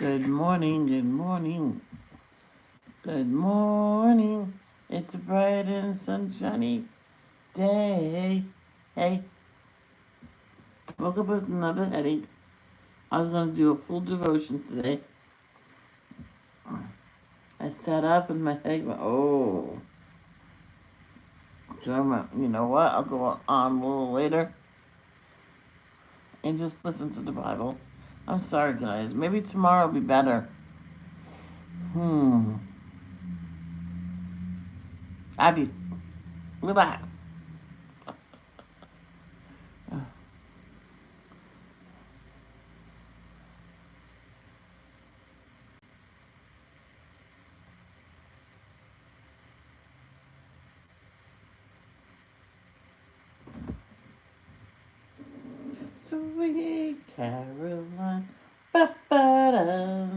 Good morning, good morning, good morning. It's a bright and sunshiny day. Hey, woke up with another headache. I was going to do a full devotion today. I sat up and my headache went, oh. So I went, you know what? I'll go on a little later and just listen to the Bible. I'm sorry, guys. Maybe tomorrow will be better. Hmm. Abby, relax. Sweet Caroline. Ba-ba-da.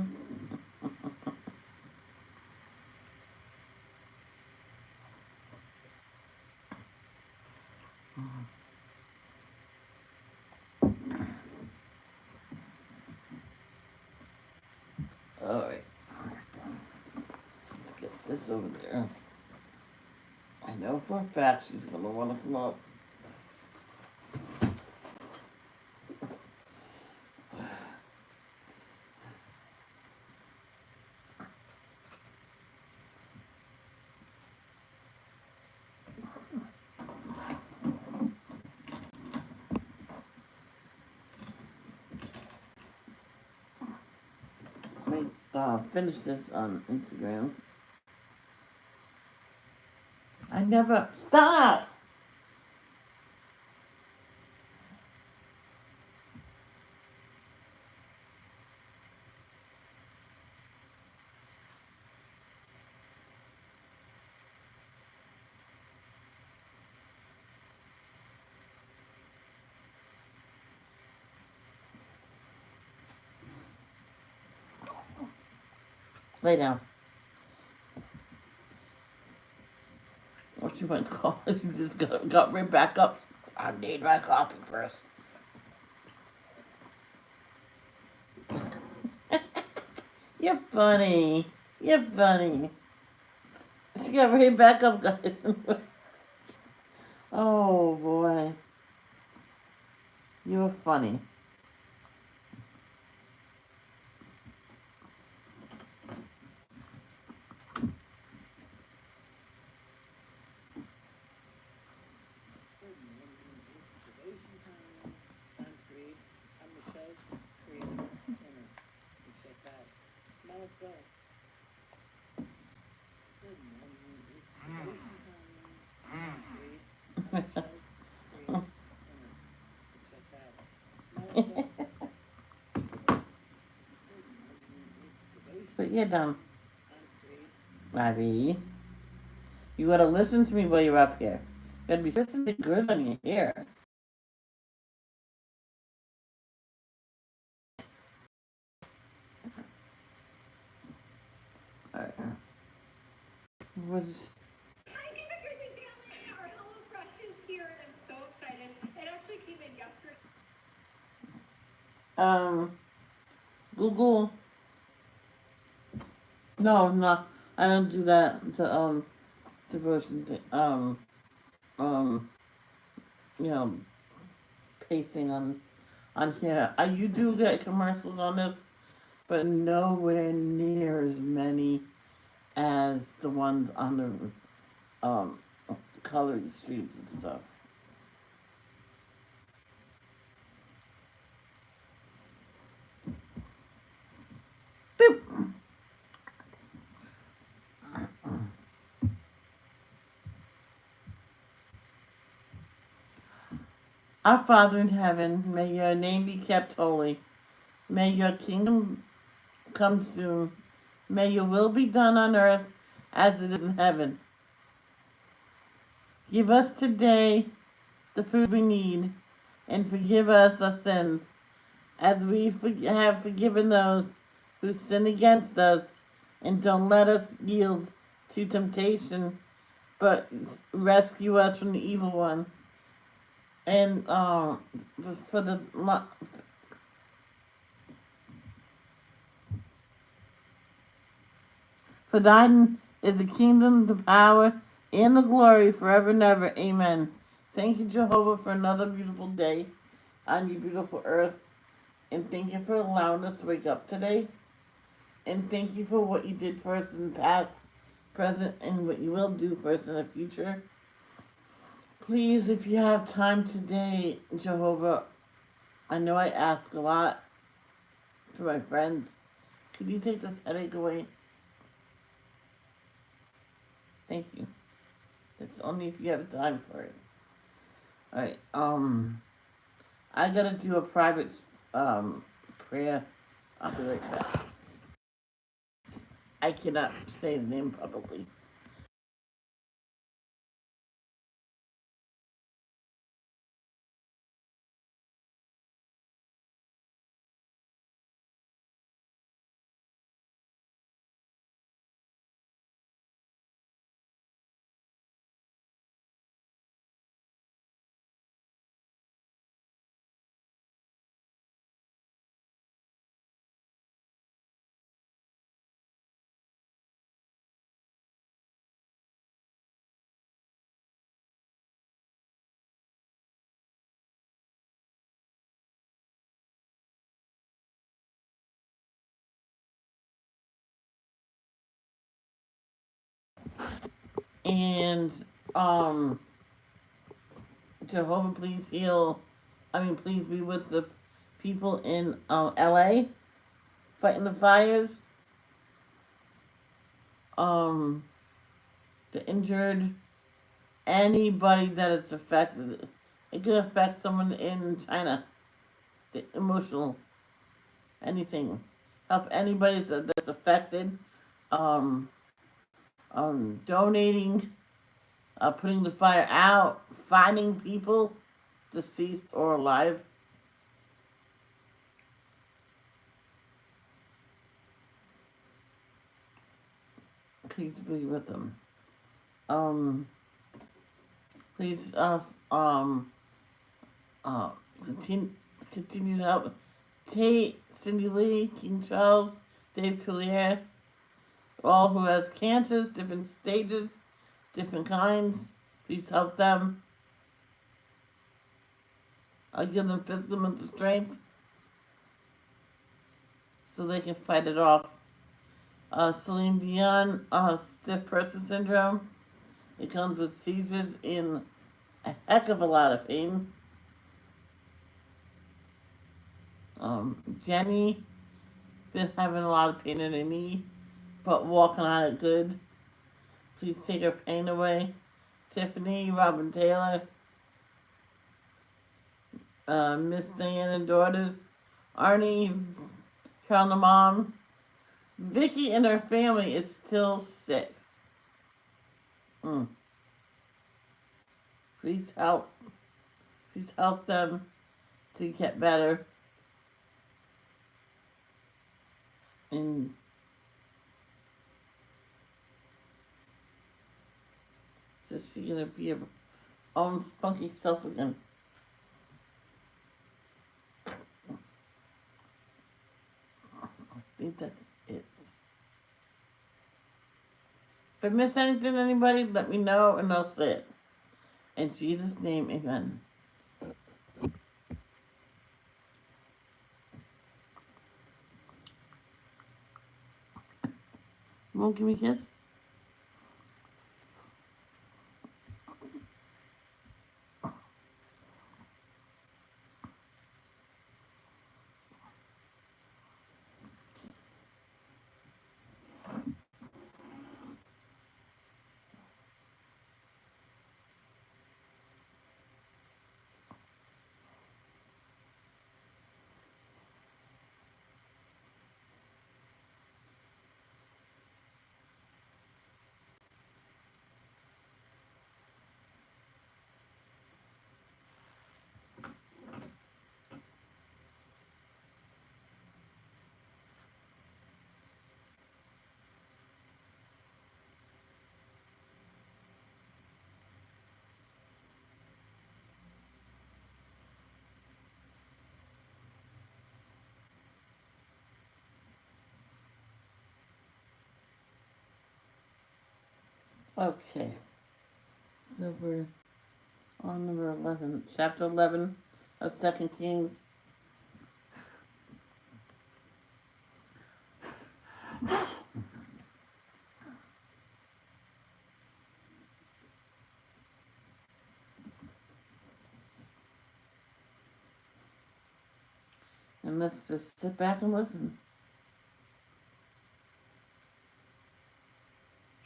Alright, get this over there. I know for a fact she's gonna wanna come up. Let me finish this on Instagram. I never stop. Lay down. What you went to call? She just got right back up. I need my coffee first. You're funny. You're funny. She got right back up, guys. Oh boy, you're funny. But you're done, Abby. You gotta listen to me while you're up here. You gotta be listening good on your hair. Alright. What is... Hi, everything family. Our HelloFresh is here, and I'm so excited. It actually came in yesterday. Google. No, no, I don't do that. Devotion. Um, you know, pasting on here. You do get commercials on this, but nowhere near as many as the ones on the colored streams and stuff. Boop. Our Father in heaven, may your name be kept holy. May your kingdom come soon. May your will be done on earth as it is in heaven. Give us today the food we need, and forgive us our sins, as we have forgiven those who sin against us. And don't let us yield to temptation, but rescue us from the evil one. And for the For thine is the kingdom, the power, and the glory forever and ever. Amen. Thank you, Jehovah, for another beautiful day on your beautiful earth. And thank you for allowing us to wake up today. And thank you for what you did for us in the past, present, and what you will do for us in the future. Please, if you have time today, Jehovah, I know I ask a lot to my friends. Could you take this headache away? Thank you. That's only if you have time for it. Alright, I gotta do a private, prayer. I'll be right back. I cannot say his name publicly. And, Jehovah, please heal. Please be with the people in LA fighting the fires. The injured, anybody that it's affected. It could affect someone in China. The emotional, anything. Help anybody that's affected. Um, Donating, putting the fire out, finding people, deceased or alive. Please be with them. Please, uh, continue, continue to help Tate, Cindy Lee, King Charles, Dave Collier, all who has cancers, different stages, different kinds. Please help them. I'll give them physical mental strength so they can fight it off. Celine Dion, stiff person syndrome. It comes with seizures in a heck of a lot of pain. Jenny, been having a lot of pain in her knee, but walking on it good. Please take her pain away. Tiffany, Robin Taylor, Miss Diane and daughters, Arnie, Carol the mom. Vicky and her family is still sick. Please help. Please help them to get better. And so she's gonna be her own spunky self again. I think that's it. If I miss anything, anybody, let me know and I'll say it. In Jesus' name, amen. You won't give me a kiss? Okay, so we're on number 11, chapter 11 of 2 Kings. And let's just sit back and listen.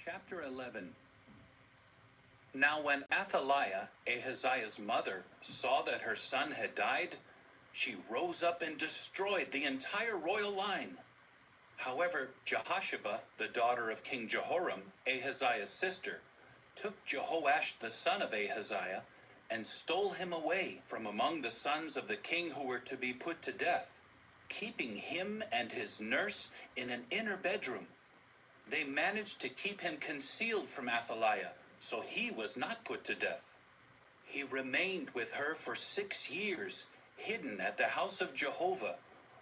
Chapter 11. Now when Athaliah, Ahaziah's mother, saw that her son had died, she rose up and destroyed the entire royal line. However, Jehosheba, the daughter of King Jehoram, Ahaziah's sister, took Jehoash the son of Ahaziah and stole him away from among the sons of the king who were to be put to death, keeping him and his nurse in an inner bedroom. They managed to keep him concealed from Athaliah, so he was not put to death. He remained with her for 6 years, hidden at the house of Jehovah,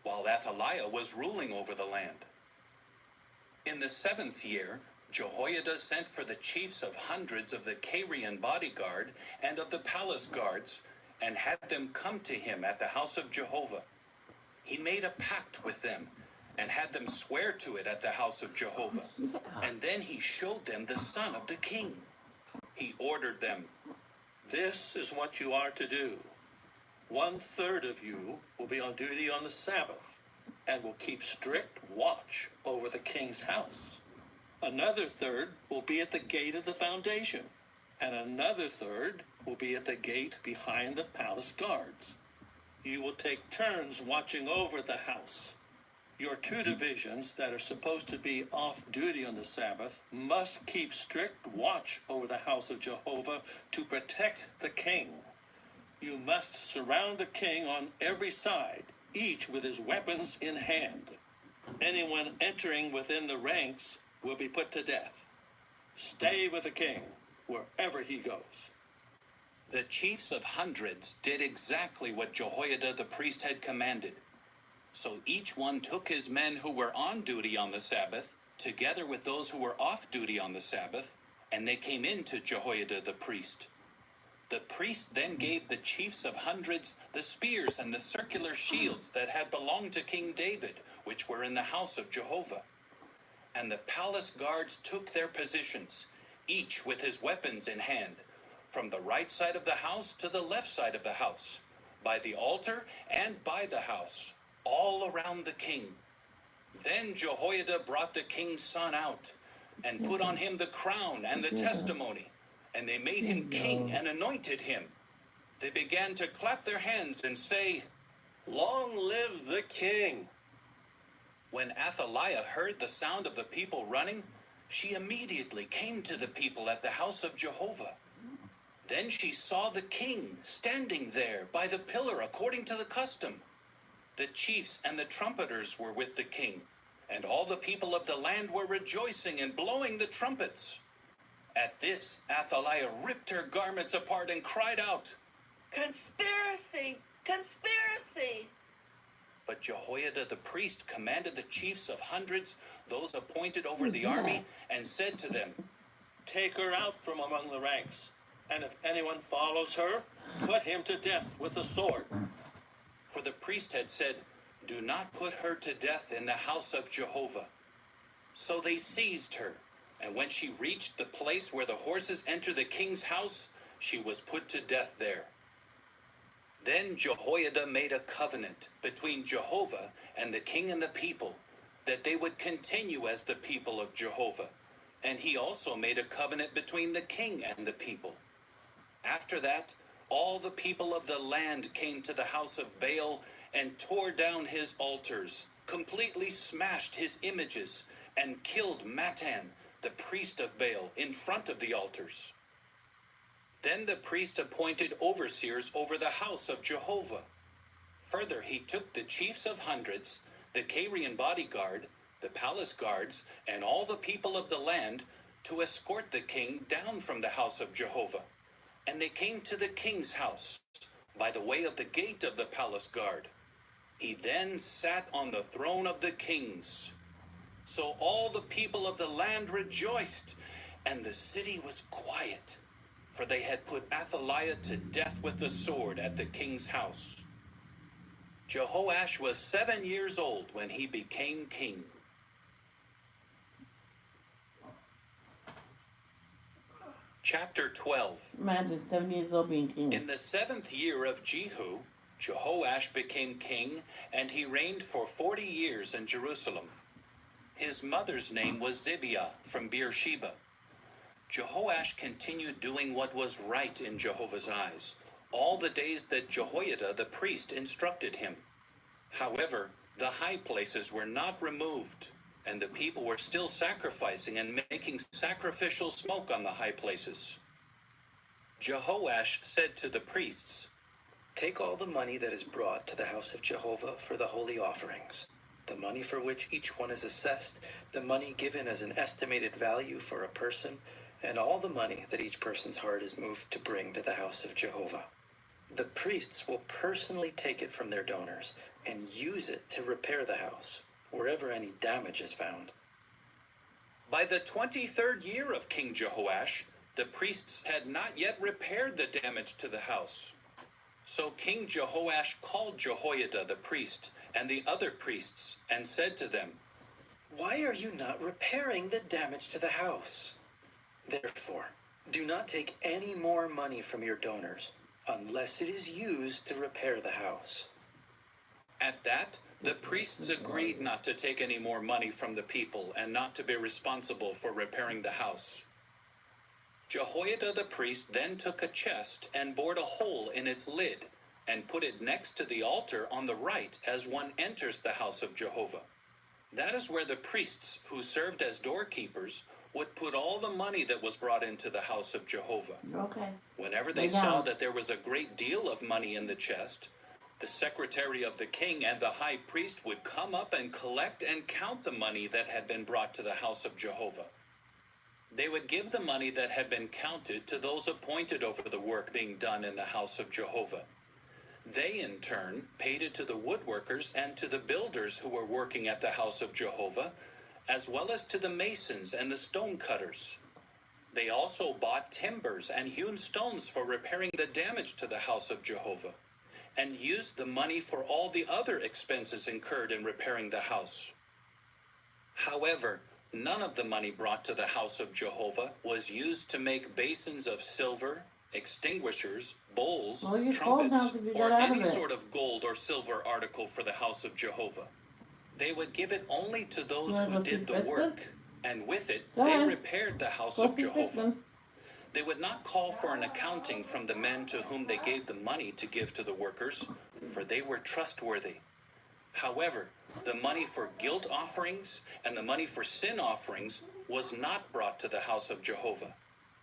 while Athaliah was ruling over the land. In the 7th year, Jehoiada sent for the chiefs of hundreds of the Carian bodyguard and of the palace guards, and had them come to him at the house of Jehovah. He made a pact with them, and had them swear to it at the house of Jehovah. And then he showed them the son of the king. He ordered them, "This is what you are to do. 1/3 of you will be on duty on the Sabbath, and will keep strict watch over the king's house. Another third will be at the gate of the foundation, and another third will be at the gate behind the palace guards. You will take turns watching over the house. Your 2 divisions that are supposed to be off duty on the Sabbath must keep strict watch over the house of Jehovah to protect the king. You must surround the king on every side, each with his weapons in hand. Anyone entering within the ranks will be put to death. Stay with the king wherever he goes." The chiefs of hundreds did exactly what Jehoiada the priest had commanded. So each one took his men who were on duty on the Sabbath, together with those who were off duty on the Sabbath, and they came in to Jehoiada the priest. The priest then gave the chiefs of hundreds the spears and the circular shields that had belonged to King David, which were in the house of Jehovah. And the palace guards took their positions, each with his weapons in hand, from the right side of the house to the left side of the house, by the altar and by the house, all around the king. Then Jehoiada brought the king's son out, and put on him the crown and the testimony, and they made him king and anointed him. They began to clap their hands and say, "Long live the king!" When Athaliah heard the sound of the people running, she immediately came to the people at the house of Jehovah. Then she saw the king standing there by the pillar according to the custom. The chiefs and the trumpeters were with the king, and all the people of the land were rejoicing and blowing the trumpets. At this, Athaliah ripped her garments apart and cried out, "Conspiracy! Conspiracy!" But Jehoiada the priest commanded the chiefs of hundreds, those appointed over the army, and said to them, "Take her out from among the ranks, and if anyone follows her, put him to death with the sword." For the priest had said, "Do not put her to death in the house of Jehovah." So they seized her, and when she reached the place where the horses enter the king's house, she was put to death there. Then Jehoiada made a covenant between Jehovah and the king and the people, that they would continue as the people of Jehovah. And he also made a covenant between the king and the people. After that, all the people of the land came to the house of Baal and tore down his altars, completely smashed his images, and killed Mattan, the priest of Baal, in front of the altars. Then the priest appointed overseers over the house of Jehovah. Further, he took the chiefs of hundreds, the Carian bodyguard, the palace guards, and all the people of the land to escort the king down from the house of Jehovah. And they came to the king's house by the way of the gate of the palace guard. He then sat on the throne of the kings. So all the people of the land rejoiced, and the city was quiet, for they had put Athaliah to death with the sword at the king's house. Jehoash was 7 years old when he became king. Chapter 12. Imagine 7 years old being king. In the 7th year of Jehu, Jehoash became king, and he reigned for 40 years in Jerusalem. His mother's name was Zibiah from Beersheba. Jehoash continued doing what was right in Jehovah's eyes, all the days that Jehoiada the priest instructed him. However, the high places were not removed, and the people were still sacrificing and making sacrificial smoke on the high places. Jehoash said to the priests, "Take all the money that is brought to the house of Jehovah for the holy offerings, the money for which each one is assessed, the money given as an estimated value for a person, and all the money that each person's heart is moved to bring to the house of Jehovah. The priests will personally take it from their donors and use it to repair the house, wherever any damage is found." By the 23rd year of King Jehoash, the priests had not yet repaired the damage to the house. So King Jehoash called Jehoiada the priest and the other priests and said to them, "Why are you not repairing the damage to the house? Therefore, do not take any more money from your donors, unless it is used to repair the house." At that, the priests agreed not to take any more money from the people and not to be responsible for repairing the house. Jehoiada the priest then took a chest and bored a hole in its lid and put it next to the altar on the right as one enters the house of Jehovah. That is where the priests who served as doorkeepers would put all the money that was brought into the house of Jehovah. Okay. Whenever they saw that there was a great deal of money in the chest, the secretary of the king and the high priest would come up and collect and count the money that had been brought to the house of Jehovah. They would give the money that had been counted to those appointed over the work being done in the house of Jehovah. They, in turn, paid it to the woodworkers and to the builders who were working at the house of Jehovah, as well as to the masons and the stone cutters. They also bought timbers and hewn stones for repairing the damage to the house of Jehovah, and used the money for all the other expenses incurred in repairing the house. However, none of the money brought to the house of Jehovah was used to make basins of silver, extinguishers, bowls, Well, you're cold now trumpets, 'cause you or got out any of it. sort of gold or silver article for the house of Jehovah. They would give it only to those You wanna who go see did the Kristen? work, and with it Go they ahead. repaired the house Go of see Jehovah. Kristen. They would not call for an accounting from the men to whom they gave the money to give to the workers, for they were trustworthy. However, the money for guilt offerings and the money for sin offerings was not brought to the house of Jehovah.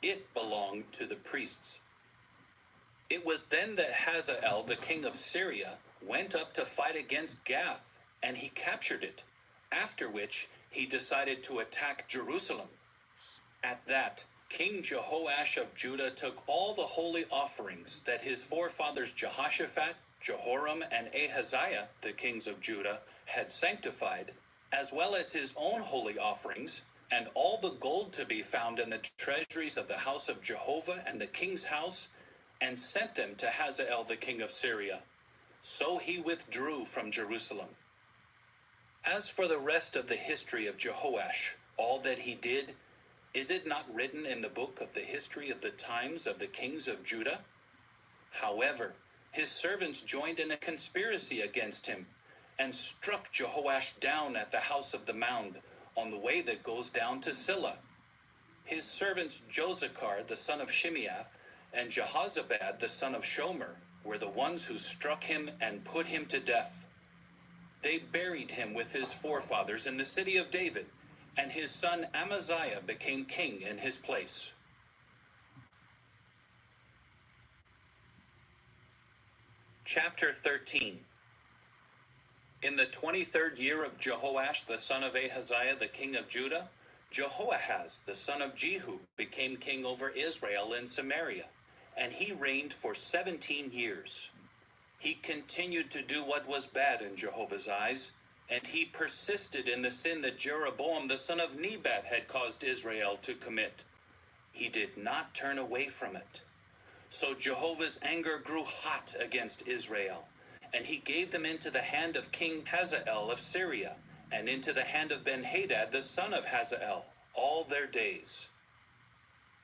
It belonged to the priests. It was then that Hazael, the king of Syria, went up to fight against Gath, and he captured it, after which he decided to attack Jerusalem. At that, King Jehoash of Judah took all the holy offerings that his forefathers Jehoshaphat, Jehoram, and Ahaziah, the kings of Judah, had sanctified, as well as his own holy offerings, and all the gold to be found in the treasuries of the house of Jehovah and the king's house, and sent them to Hazael the king of Syria. So he withdrew from Jerusalem. As for the rest of the history of Jehoash, all that he did, is it not written in the book of the history of the times of the kings of Judah? However, his servants joined in a conspiracy against him, and struck Jehoash down at the house of the mound, on the way that goes down to Silla. His servants Josachar the son of Shimeath, and Jehozabad the son of Shomer, were the ones who struck him and put him to death. They buried him with his forefathers in the city of David, and his son Amaziah became king in his place. Chapter 13. In the 23rd year of Jehoash the son of Ahaziah the king of Judah, Jehoahaz the son of Jehu became king over Israel in Samaria, and he reigned for 17 years. He continued to do what was bad in Jehovah's eyes, and he persisted in the sin that Jeroboam the son of Nebat had caused Israel to commit. he did not turn away from it. So Jehovah's anger grew hot against Israel, and he gave them into the hand of King Hazael of Syria, and into the hand of Benhadad the son of Hazael, all their days.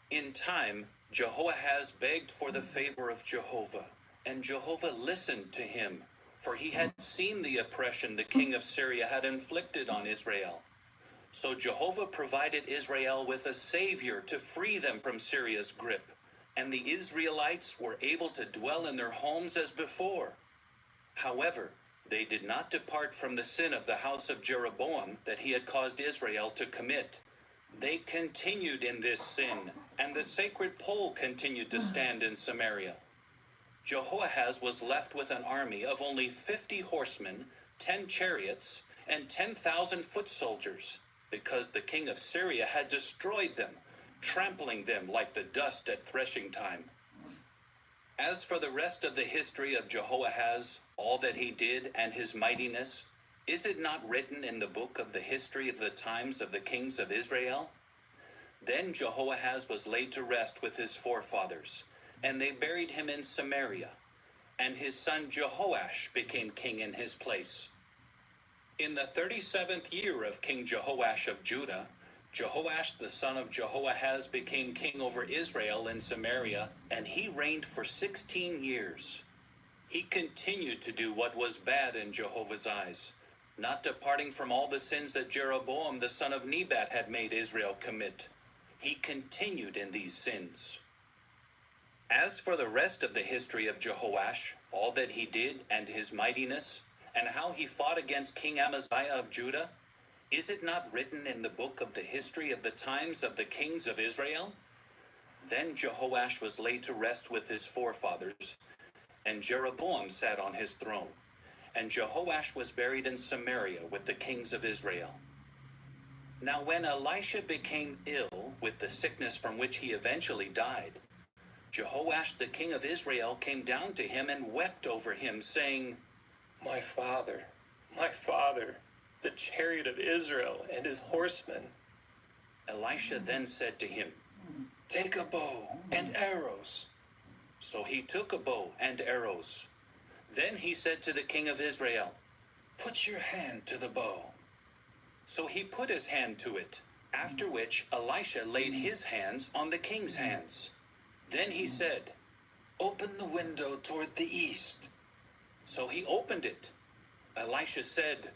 In time, Jehoahaz begged for the favor of Jehovah, and Jehovah listened to him, for he had seen the oppression the king of Syria had inflicted on Israel. So Jehovah provided Israel with a savior to free them from Syria's grip, and the Israelites were able to dwell in their homes as before. However, they did not depart from the sin of the house of Jeroboam that he had caused Israel to commit. They continued in this sin, and the sacred pole continued to stand in Samaria. Jehoahaz was left with an army of only 50 horsemen, 10 chariots, and 10,000 foot soldiers, because the king of Syria had destroyed them, trampling them like the dust at threshing time. As for the rest of the history of Jehoahaz, all that he did and his mightiness, is it not written in the book of the history of the times of the kings of Israel? Then Jehoahaz was laid to rest with his forefathers, and they buried him in Samaria, and his son Jehoash became king in his place. In the 37th year of King Jehoash of Judah, Jehoash the son of Jehoahaz became king over Israel in Samaria, and he reigned for 16 years. He continued to do what was bad in Jehovah's eyes, not departing from all the sins that Jeroboam the son of Nebat had made Israel commit. He continued in these sins. As for the rest of the history of Jehoash, all that he did and his mightiness, and how he fought against King Amaziah of Judah, is it not written in the book of the history of the times of the kings of Israel? Then Jehoash was laid to rest with his forefathers, and Jeroboam sat on his throne, and Jehoash was buried in Samaria with the kings of Israel. Now when Elisha became ill with the sickness from which he eventually died, Jehoash the king of Israel came down to him and wept over him, saying, my father, the chariot of Israel and his horsemen. Elisha then said to him, Take a bow and arrows. So he took a bow and arrows. Then he said to the king of Israel, Put your hand to the bow. So he put his hand to it, after which Elisha laid his hands on the king's hands. Then he said, Open the window toward the east. So he opened it. Elisha said,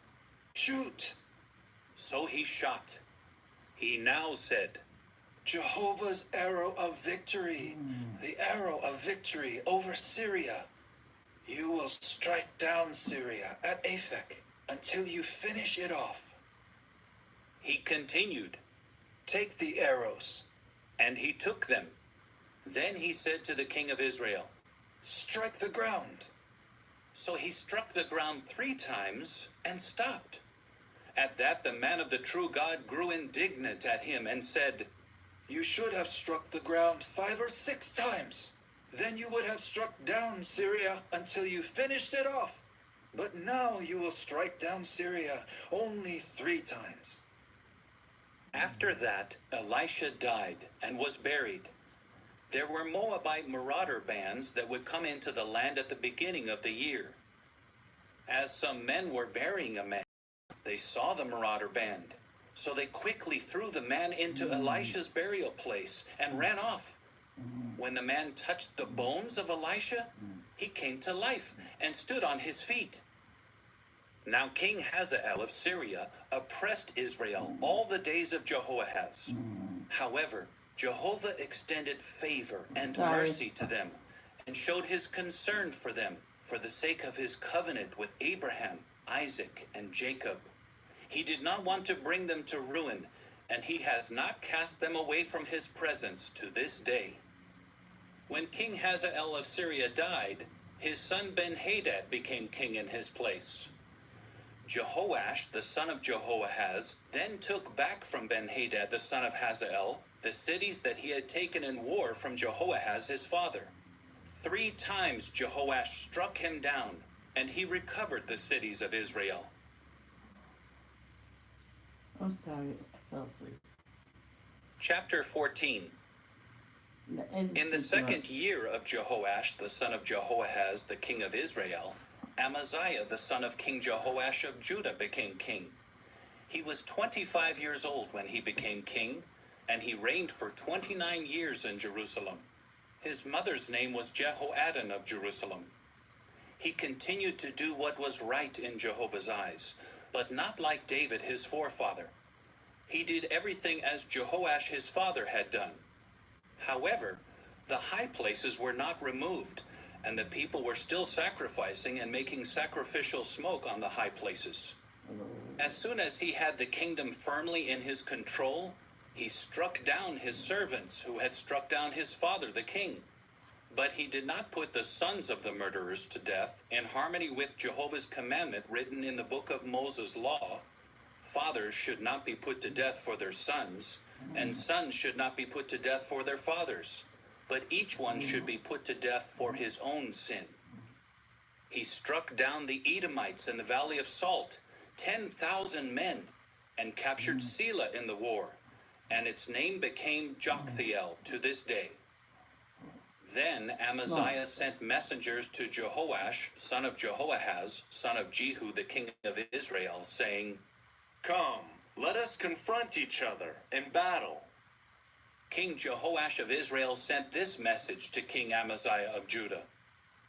Shoot. So he shot. He now said, Jehovah's arrow of victory, the arrow of victory over Syria. You will strike down Syria at Aphek until you finish it off. He continued, Take the arrows. and he took them. Then he said to the king of Israel, Strike the ground. So he struck the ground 3 times and stopped. At that the man of the true God grew indignant at him and said, You should have struck the ground 5 or 6 times. Then you would have struck down Syria until you finished it off. But now you will strike down Syria only 3 times. After that, Elisha died and was buried. There were Moabite marauder bands that would come into the land at the beginning of the year. As some men were burying a man, they saw the marauder band. So they quickly threw the man into Elisha's burial place and ran off. When the man touched the bones of Elisha, he came to life and stood on his feet. Now King Hazael of Syria oppressed Israel all the days of Jehoahaz. However, Jehovah extended favor and mercy to them and showed his concern for them for the sake of his covenant with Abraham, Isaac, and Jacob. He did not want to bring them to ruin, and he has not cast them away from his presence to this day. When King Hazael of Syria died, his son Benhadad became king in his place. Jehoash, the son of Jehoahaz, then took back from Benhadad, the son of Hazael, the cities that he had taken in war from Jehoahaz his father. 3 times Jehoash struck him down, and he recovered the cities of Israel. I'm sorry, I fell asleep. Chapter 14. In the second year of Jehoash, the son of Jehoahaz, the king of Israel, Amaziah, the son of King Jehoash of Judah, became king. He was 25 years old when he became king, and he reigned for 29 years in Jerusalem. His mother's name was Jehoaddan of Jerusalem. He continued to do what was right in Jehovah's eyes, but not like David his forefather. He did everything as Jehoash his father had done. However, the high places were not removed, and the people were still sacrificing and making sacrificial smoke on the high places. As soon as he had the kingdom firmly in his control, he struck down his servants who had struck down his father the king. But he did not put the sons of the murderers to death in harmony with Jehovah's commandment written in the book of Moses' law. Fathers should not be put to death for their sons, and sons should not be put to death for their fathers, but each one should be put to death for his own sin. He struck down the Edomites in the Valley of Salt, 10,000 men, and captured Selah in the war, and its name became Joktheel to this day. Then Amaziah sent messengers to Jehoash, son of Jehoahaz, son of Jehu, the king of Israel, saying, Come, let us confront each other in battle. King Jehoash of Israel sent this message to King Amaziah of Judah.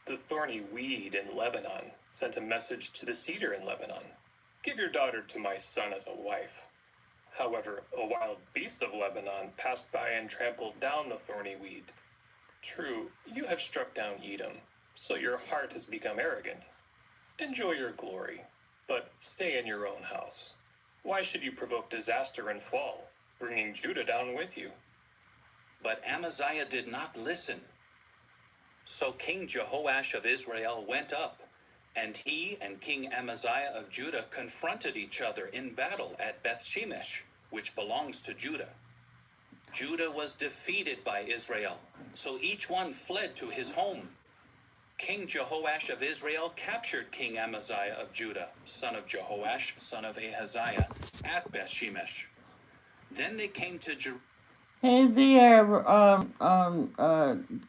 The thorny weed in Lebanon sent a message to the cedar in Lebanon. Give your daughter to my son as a wife. However, a wild beast of Lebanon passed by and trampled down the thorny weed. True, you have struck down Edom, so your heart has become arrogant. Enjoy your glory, but stay in your own house. Why should you provoke disaster and fall, bringing Judah down with you? But Amaziah did not listen. So King Jehoash of Israel went up, and he and King Amaziah of Judah confronted each other in battle at Bethshemesh, which belongs to Judah. Judah was defeated by Israel, so each one fled to his home. King Jehoash of Israel captured King Amaziah of Judah, son of Jehoash, son of Ahaziah, at Bethshemesh. Then they came to Jerusalem. Hey there,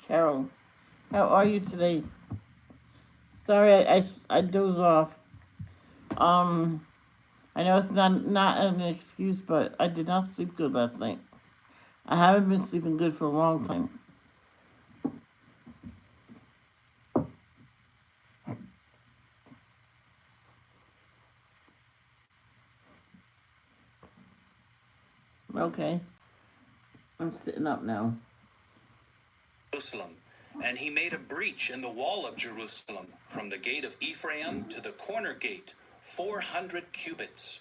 Carol. How are you today? Sorry, I dozed off. I know it's not an excuse, but I did not sleep good last night. I haven't been sleeping good for a long time. Okay. I'm sitting up now. And he made a breach in the wall of Jerusalem, from the gate of Ephraim to the corner gate, 400 cubits.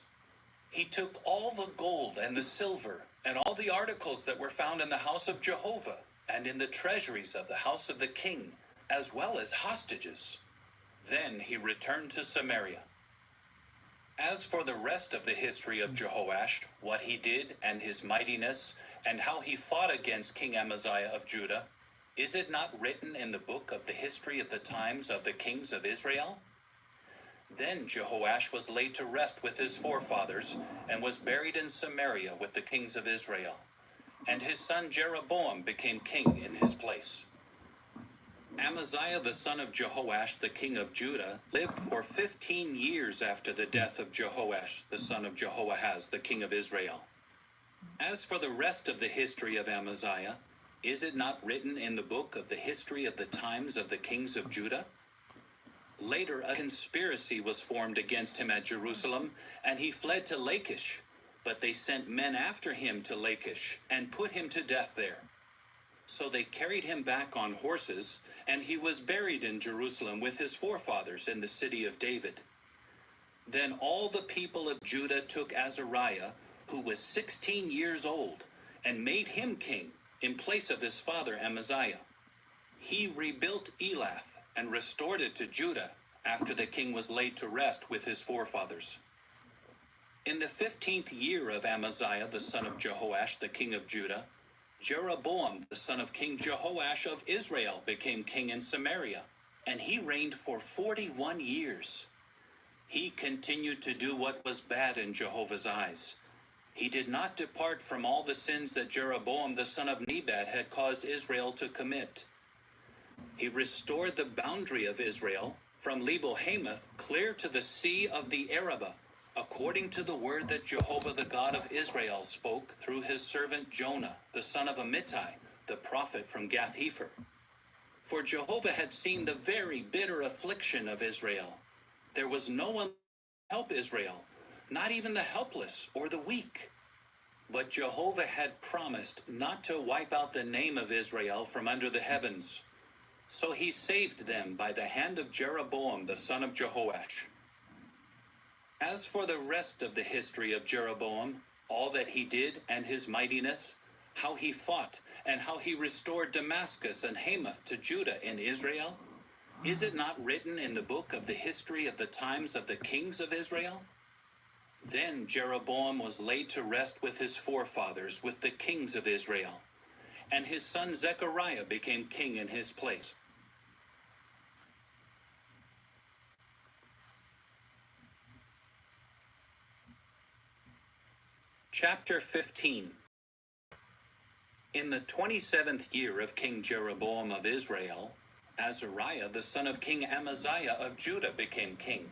He took all the gold and the silver, and all the articles that were found in the house of Jehovah, and in the treasuries of the house of the king, as well as hostages. Then he returned to Samaria. As for the rest of the history of Jehoash, what he did and his mightiness, and how he fought against King Amaziah of Judah, is it not written in the book of the history of the times of the kings of Israel? Then Jehoash was laid to rest with his forefathers, and was buried in Samaria with the kings of Israel. And his son Jeroboam became king in his place. Amaziah the son of Jehoash the king of Judah lived for 15 years after the death of Jehoash the son of Jehoahaz the king of Israel. As for the rest of the history of Amaziah, is it not written in the book of the history of the times of the kings of Judah? Later a conspiracy was formed against him at Jerusalem, and he fled to Lachish, but they sent men after him to Lachish and put him to death there. So they carried him back on horses, and he was buried in Jerusalem with his forefathers in the city of David. Then all the people of Judah took Azariah, who was 16 years old, and made him king in place of his father Amaziah. He rebuilt Elath and restored it to Judah after the king was laid to rest with his forefathers. In the 15th year of Amaziah the son of Jehoash the king of Judah, Jeroboam the son of King Jehoash of Israel became king in Samaria, and he reigned for 41 years. He continued to do what was bad in Jehovah's eyes. He did not depart from all the sins that Jeroboam the son of Nebat had caused Israel to commit. He restored the boundary of Israel from Lebo-Hamath clear to the sea of the Arabah, according to the word that Jehovah the God of Israel spoke through his servant Jonah, the son of Amittai, the prophet from Gath-hepher. For Jehovah had seen the very bitter affliction of Israel. There was no one to help Israel, not even the helpless or the weak. But Jehovah had promised not to wipe out the name of Israel from under the heavens. So he saved them by the hand of Jeroboam the son of Jehoash. As for the rest of the history of Jeroboam, all that he did and his mightiness, how he fought, and how he restored Damascus and Hamath to Judah in Israel, is it not written in the book of the history of the times of the kings of Israel? Then Jeroboam was laid to rest with his forefathers, with the kings of Israel, and his son Zechariah became king in his place. Chapter 15. In the 27th year of King Jeroboam of Israel, Azariah the son of King Amaziah of Judah became king.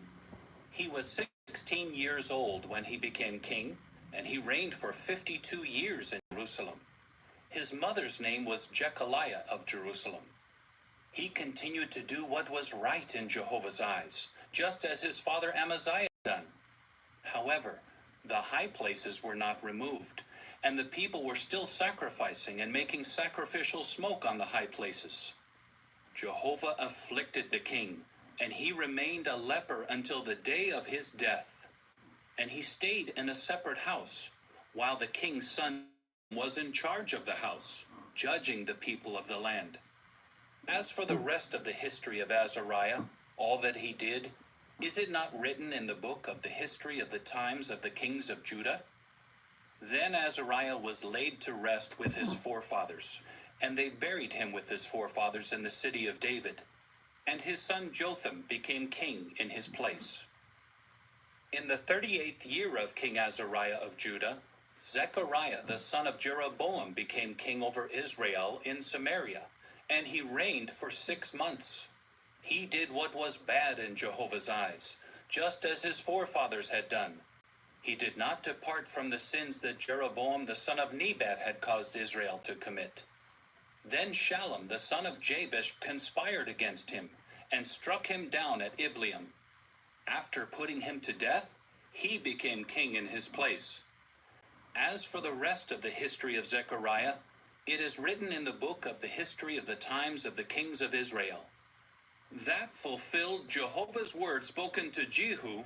He was 16 years old when he became king, and he reigned for 52 years in Jerusalem. His mother's name was Jechaliah of Jerusalem. He continued to do what was right in Jehovah's eyes, just as his father Amaziah had done. However, the high places were not removed, and the people were still sacrificing and making sacrificial smoke on the high places. Jehovah afflicted the king, and he remained a leper until the day of his death. And he stayed in a separate house, while the king's son was in charge of the house, judging the people of the land. As for the rest of the history of Azariah, all that he did, is it not written in the book of the history of the times of the kings of Judah? Then Azariah was laid to rest with his forefathers, and they buried him with his forefathers in the city of David. And his son Jotham became king in his place. In the 38th year of King Azariah of Judah, Zechariah the son of Jeroboam became king over Israel in Samaria, and he reigned for 6 months. He did what was bad in Jehovah's eyes, just as his forefathers had done. He did not depart from the sins that Jeroboam the son of Nebat had caused Israel to commit. Then Shallum the son of Jabesh conspired against him, and struck him down at Ibleam. After putting him to death, he became king in his place. As for the rest of the history of Zechariah, it is written in the book of the history of the times of the kings of Israel. That fulfilled Jehovah's word spoken to Jehu,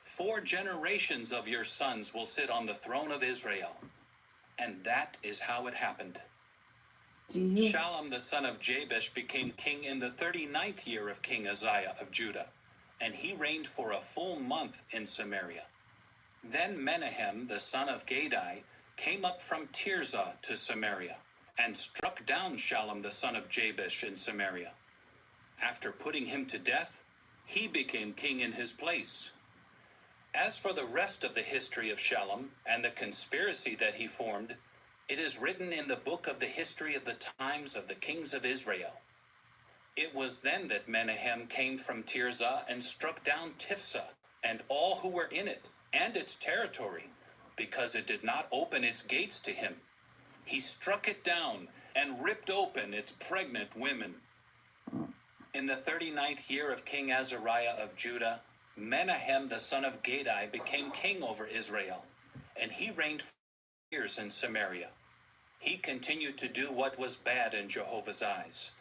4 generations of your sons will sit on the throne of Israel. And that is how it happened. Shallum the son of Jabesh became king in the 39th year of King Uzziah of Judah, and he reigned for a full month in Samaria. Then Menahem the son of Gadai came up from Tirzah to Samaria, and struck down Shallum the son of Jabesh in Samaria. After putting him to death, he became king in his place. As for the rest of the history of Shallum and the conspiracy that he formed, it is written in the book of the history of the times of the kings of Israel. It was then that Menahem came from Tirzah and struck down Tiphsah and all who were in it and its territory, because it did not open its gates to him. He struck it down and ripped open its pregnant women. In the 39th year of King Azariah of Judah, Menahem the son of Gadai became king over Israel, and he reigned 4 years in Samaria. He continued to do what was bad in Jehovah's eyes.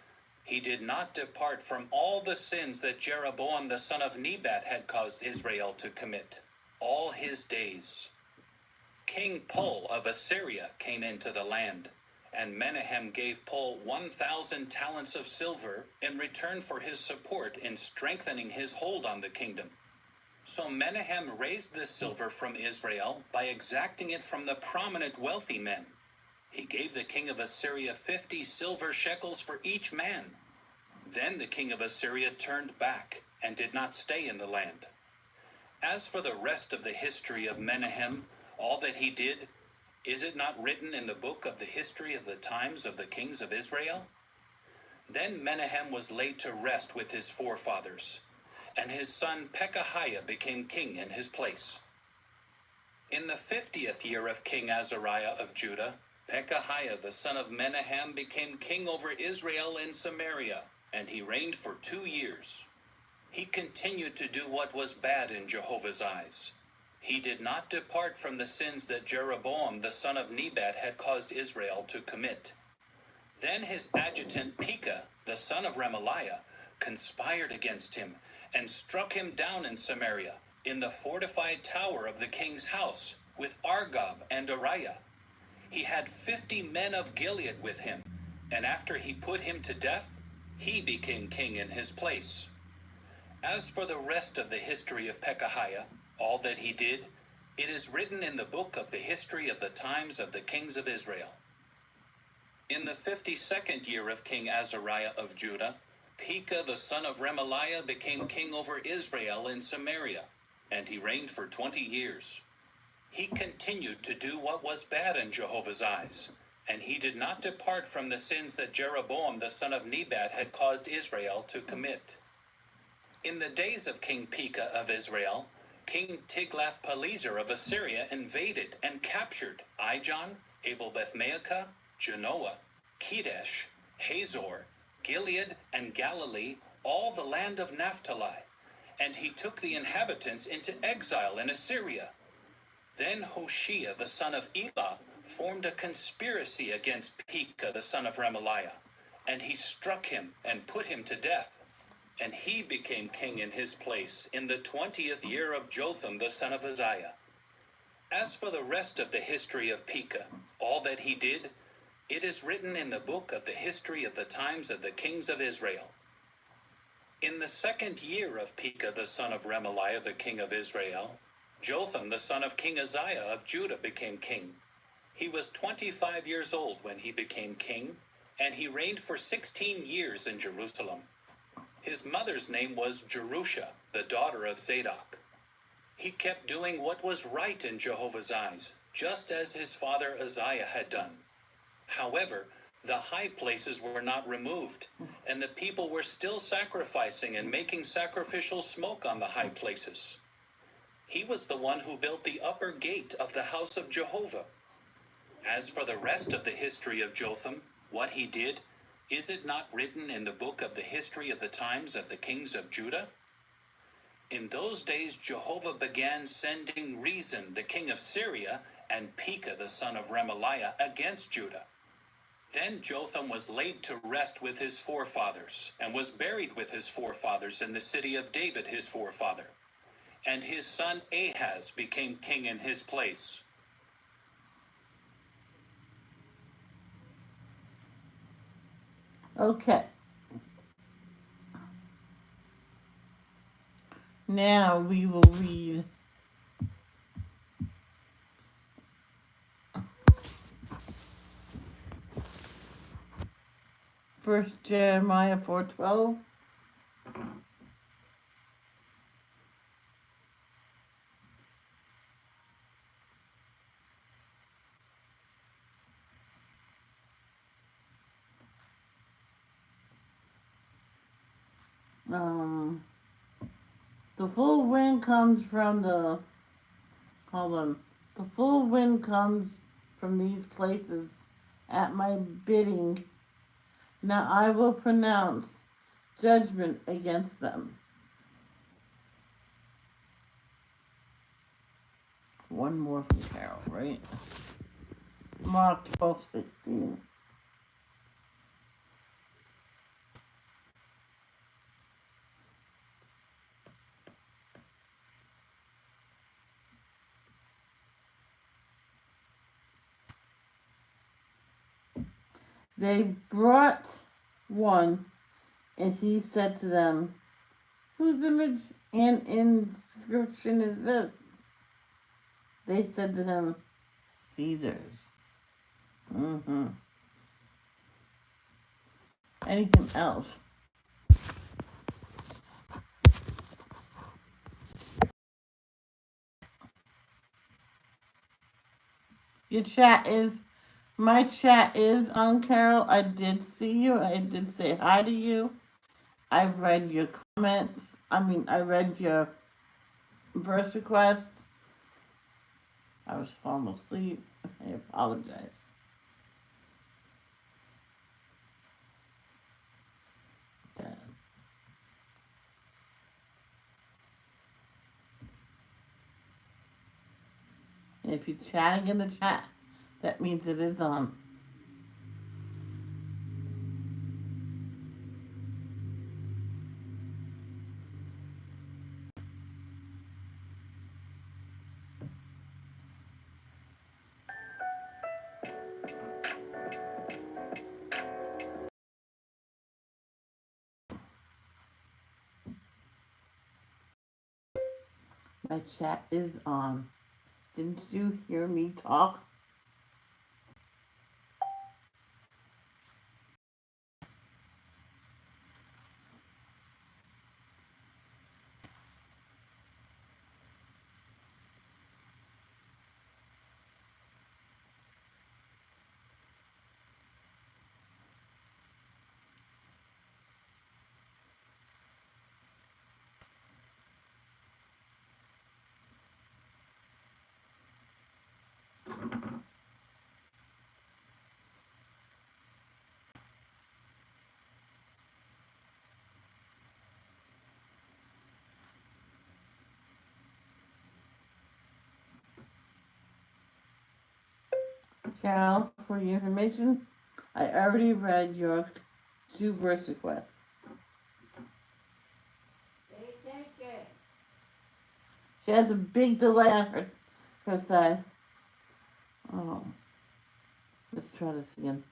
He did not depart from all the sins that Jeroboam the son of Nebat had caused Israel to commit, all his days. King Pul of Assyria came into the land, and Menahem gave Pul 1,000 talents of silver in return for his support in strengthening his hold on the kingdom. So Menahem raised this silver from Israel by exacting it from the prominent wealthy men. He gave the king of Assyria 50 silver shekels for each man. Then the king of Assyria turned back and did not stay in the land. As for the rest of the history of Menahem, all that he did, is it not written in the book of the history of the times of the kings of Israel? Then Menahem was laid to rest with his forefathers, and his son Pekahiah became king in his place. In the 50th year of King Azariah of Judah, Pekahiah the son of Menahem became king over Israel in Samaria, and he reigned for 2 years. He continued to do what was bad in Jehovah's eyes. He did not depart from the sins that Jeroboam the son of Nebat had caused Israel to commit. Then his adjutant Pekah, the son of Remaliah, conspired against him and struck him down in Samaria, in the fortified tower of the king's house, with Argob and Uriah. He had 50 men of Gilead with him, and after he put him to death, he became king in his place. As for the rest of the history of Pekahiah, all that he did, it is written in the book of the history of the times of the kings of Israel. In the 52nd year of King Azariah of Judah, Pekah the son of Remaliah became king over Israel in Samaria, and he reigned for 20 years. He continued to do what was bad in Jehovah's eyes, and he did not depart from the sins that Jeroboam the son of Nebat had caused Israel to commit. In the days of King Pekah of Israel, King Tiglath-Pileser of Assyria invaded and captured Ijon, Abel-Beth-Maacah, Genoa, Kedesh, Hazor, Gilead, and Galilee, all the land of Naphtali, and he took the inhabitants into exile in Assyria. Then Hoshea the son of Elah formed a conspiracy against Pekah the son of Remaliah, and he struck him and put him to death. And he became king in his place in the 20th year of Jotham the son of Uzziah. As for the rest of the history of Pekah, all that he did, it is written in the book of the history of the times of the kings of Israel. In the 2nd year of Pekah the son of Remaliah the king of Israel, Jotham the son of King Uzziah of Judah became king. He was 25 years old when he became king, and he reigned for 16 years in Jerusalem. His mother's name was Jerusha, the daughter of Zadok. He kept doing what was right in Jehovah's eyes, just as his father Uzziah had done. However, the high places were not removed, and the people were still sacrificing and making sacrificial smoke on the high places. He was the one who built the upper gate of the house of Jehovah. As for the rest of the history of Jotham, what he did, is it not written in the book of the history of the times of the kings of Judah? In those days Jehovah began sending Rezin the king of Syria and Pekah the son of Remaliah against Judah. Then Jotham was laid to rest with his forefathers, and was buried with his forefathers in the city of David his forefather. And his son Ahaz became king in his place. Okay. Now we will read First Jeremiah 4:12. The full wind comes from the The full wind comes from these places at my bidding. Now I will pronounce judgment against them. One more from Carol, right? Mark 12:16. They brought one, and he said to them, "Whose image and inscription is this?" They said to him, "Caesar's." Anything else? my chat is on, Carol. I did see you. I did say hi to you. I read your comments. I read your verse request. I was falling asleep. I apologize. And if you're chatting in the chat, that means it is on. My chat is on. Didn't you hear me talk? Carol, for your information, I already read your 2 verse requests. Pay attention. She has a big delay on her side. Oh, let's try this again.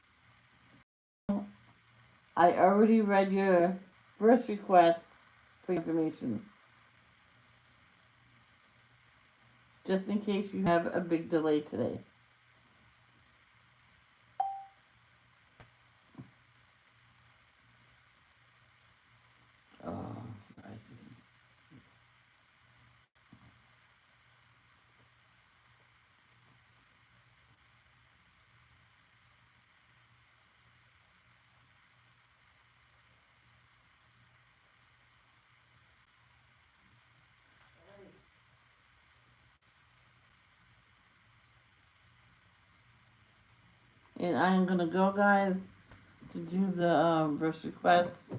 I already read your verse request for information. Just in case you have a big delay today. Oh, guys, this is... And I'm gonna go, guys, to do the verse requests.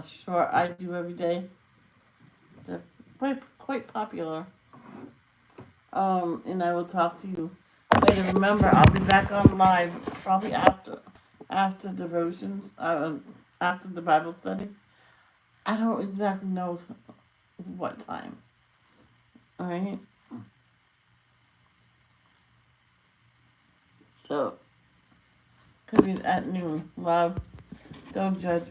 Short I do every day. They're quite popular. And I will talk to you later. Remember, I'll be back on live probably after devotions, after the Bible study. I don't exactly know what time. All right. So, could be at noon. Love. Don't judge